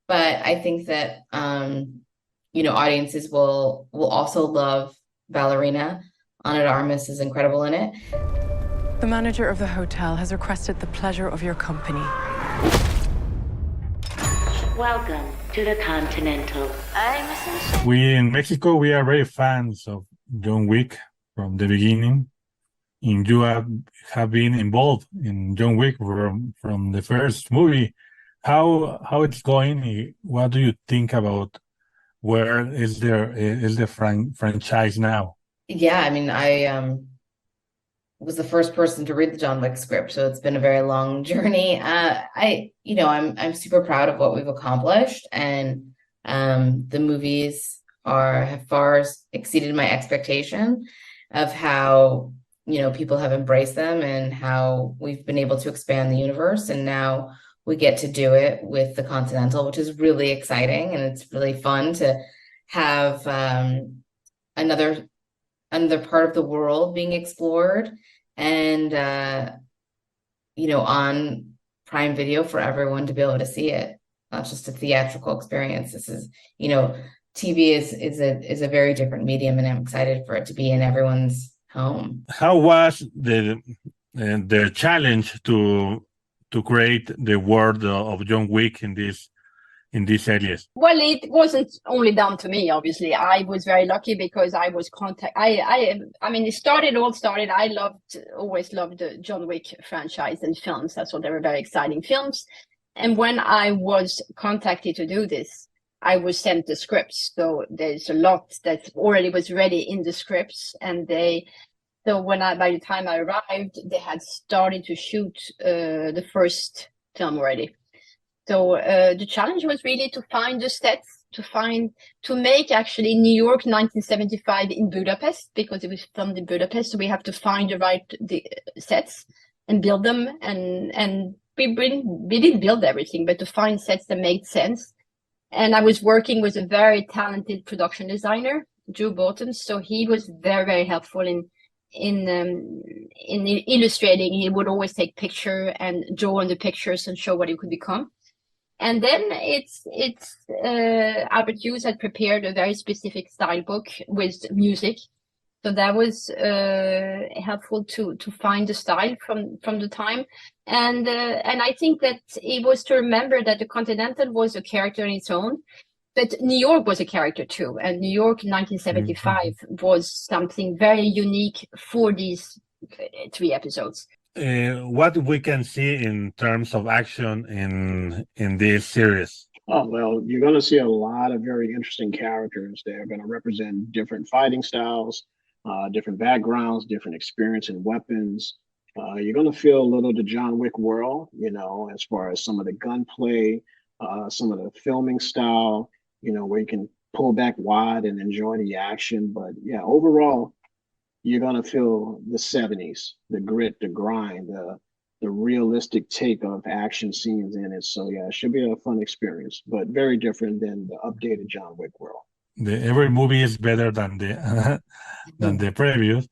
but I think that audiences will also love Ballerina. Ana de Armas is incredible in it. The manager of the hotel has requested the pleasure of your company. Welcome to the Continental. We in Mexico, we are very fans of John Wick from the beginning. And you have been involved in John Wick from the first movie. How it's going? What do you think about where is the franchise now? Yeah, I mean, I was the first person to read the John Wick script, so it's been a very long journey. I'm super proud of what we've accomplished, and the movies have far exceeded my expectation of how people have embraced them and how we've been able to expand the universe. And now we get to do it with the Continental, which is really exciting, and it's really fun to have another part of the world being explored, and on Prime Video for everyone to be able to see it, not just a theatrical experience. This is, TV is a very different medium, and I'm excited for it to be in everyone's home. How was the challenge to create the world of John Wick in these series? Well, it wasn't only down to me, obviously. I was very lucky because I was I mean, it all started. I always loved the John Wick franchise and films. I thought they were very exciting films. And when I was contacted to do this, I was sent the scripts. So there's a lot that already was ready in the scripts. And by the time I arrived, they had started to shoot the first film already. So the challenge was really to find the sets, to make actually New York 1975 in Budapest, because it was filmed in Budapest. So we have to find the sets and build them. And we didn't build everything, but to find sets that made sense. And I was working with a very talented production designer, Drew Bolton. So he was very, very helpful in illustrating. He would always take picture and draw on the pictures and show what it could become. And then it's Albert Hughes had prepared a very specific style book with music, so that was helpful to find the style from the time. And I think that it was to remember that the Continental was a character in its own, but New York was a character too, and New York in 1975 was something very unique for these 3 episodes. What we can see in terms of action in this series? Oh, well, you're going to see a lot of very interesting characters. They're going to represent different fighting styles, different backgrounds, different experience in weapons. You're going to feel a little the John Wick world, as far as some of the gunplay, some of the filming style, where you can pull back wide and enjoy the action. But yeah, overall, you're going to feel the 70s, the grit, the grind, the realistic take of action scenes in it. So yeah, it should be a fun experience, but very different than the updated John Wick world. Every movie is better than the previous.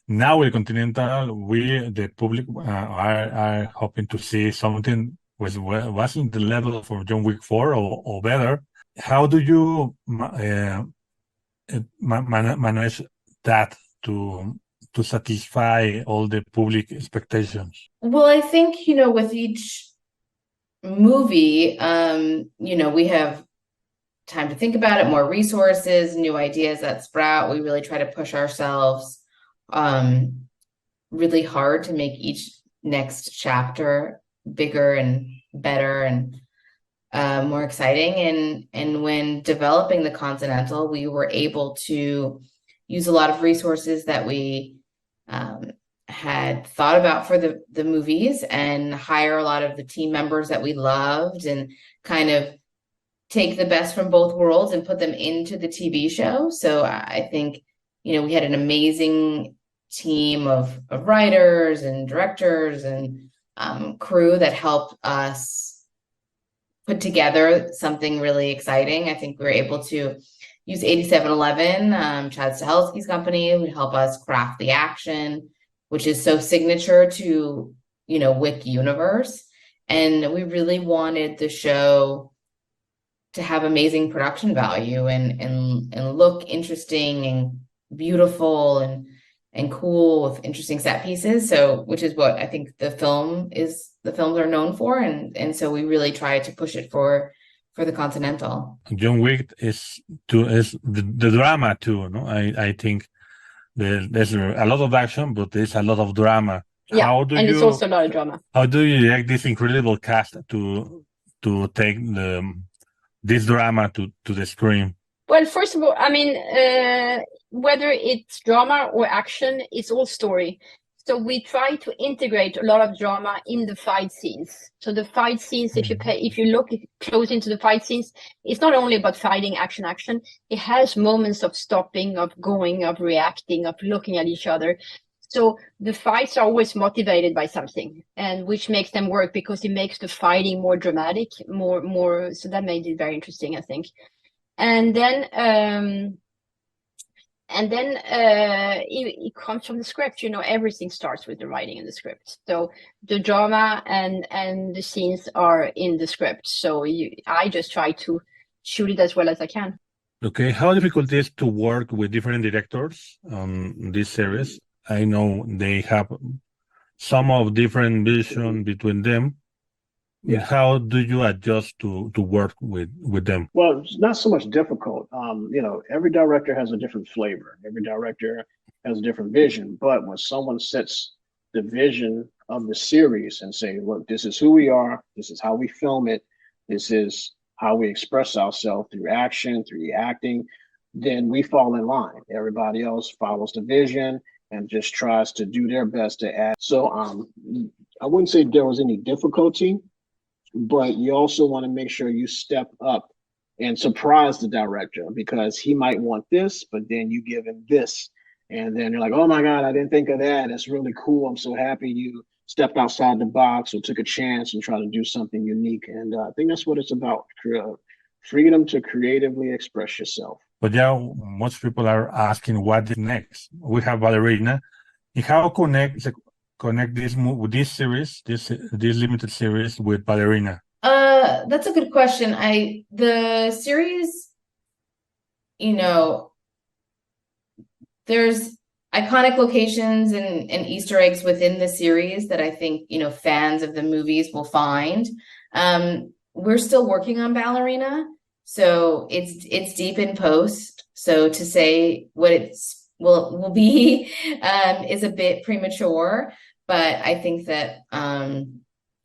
Now with Continental, the public are hoping to see something wasn't the level for John Wick 4 or better. How do you manage that to satisfy all the public expectations? Well, I think, with each movie, we have time to think about it, more resources, new ideas that sprout. We really try to push ourselves really hard to make each next chapter bigger and better and more exciting. And when developing the Continental, we were able to use a lot of resources that we had thought about for the movies, and hire a lot of the team members that we loved, and kind of take the best from both worlds and put them into the TV show. So I think, we had an amazing team of writers and directors and crew that helped us put together something really exciting. I think we were able to use 8711, Chad Stahelski's company, who help us craft the action, which is so signature to, Wick universe. And we really wanted the show have amazing production value and look interesting and beautiful and cool with interesting set pieces. So, which is what I think the films are known for, and so we really try to push it for the Continental. John Wick is the drama too, no? I think there's a lot of action, but there's a lot of drama. Yeah, it's also a lot of drama. How do you direct this incredible cast to take this drama to the screen? Well, first of all, I mean, whether it's drama or action, it's all story. So we try to integrate a lot of drama in the fight scenes. So the fight scenes, if you look close into the fight scenes, it's not only about fighting, action. It has moments of stopping, of going, of reacting, of looking at each other. So the fights are always motivated by something, and which makes them work because it makes the fighting more dramatic, more. So that made it very interesting, I think. And then it comes from the script. You know, everything starts with the writing in the script. So the drama and the scenes are in the script. So I just try to shoot it as well as I can. Okay, how difficult it is to work with different directors on this series? I know they have some of different vision between them. Yeah. How do you adjust to work with them? Well, it's not so much difficult. You know, every director has a different flavor. Every director has a different vision. But when someone sets the vision of the series and say, look, this is who we are, this is how we film it, this is how we express ourselves through action, through the acting, then we fall in line. Everybody else follows the vision and just tries to do their best to add. So I wouldn't say there was any difficulty, but you also want to make sure you step up and surprise the director, because he might want this, but then you give him this. And then you're like, oh my God, I didn't think of that. That's really cool. I'm so happy you stepped outside the box or took a chance and tried to do something unique. And I think that's what it's about. Freedom to creatively express yourself. But yeah, most people are asking what is next. We have Ballerina. And how connect this series, this limited series with Ballerina? That's a good question. The series, you know, there's iconic locations and Easter eggs within the series that I think, you know, fans of the movies will find. We're still working on Ballerina, so it's deep in post. So to say what will be is a bit premature, but I think that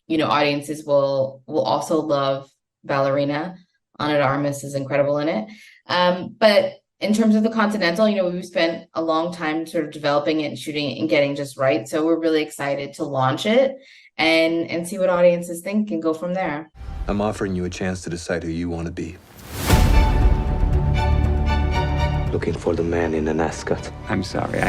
you know, audiences will also love Ballerina. Ana de Armas is incredible in it. But in terms of the Continental, you know, we've spent a long time sort of developing it and shooting it and getting just right. So we're really excited to launch it and see what audiences think and go from there. I'm offering you a chance to decide who you want to be. Looking for the man in an ascot. I'm sorry,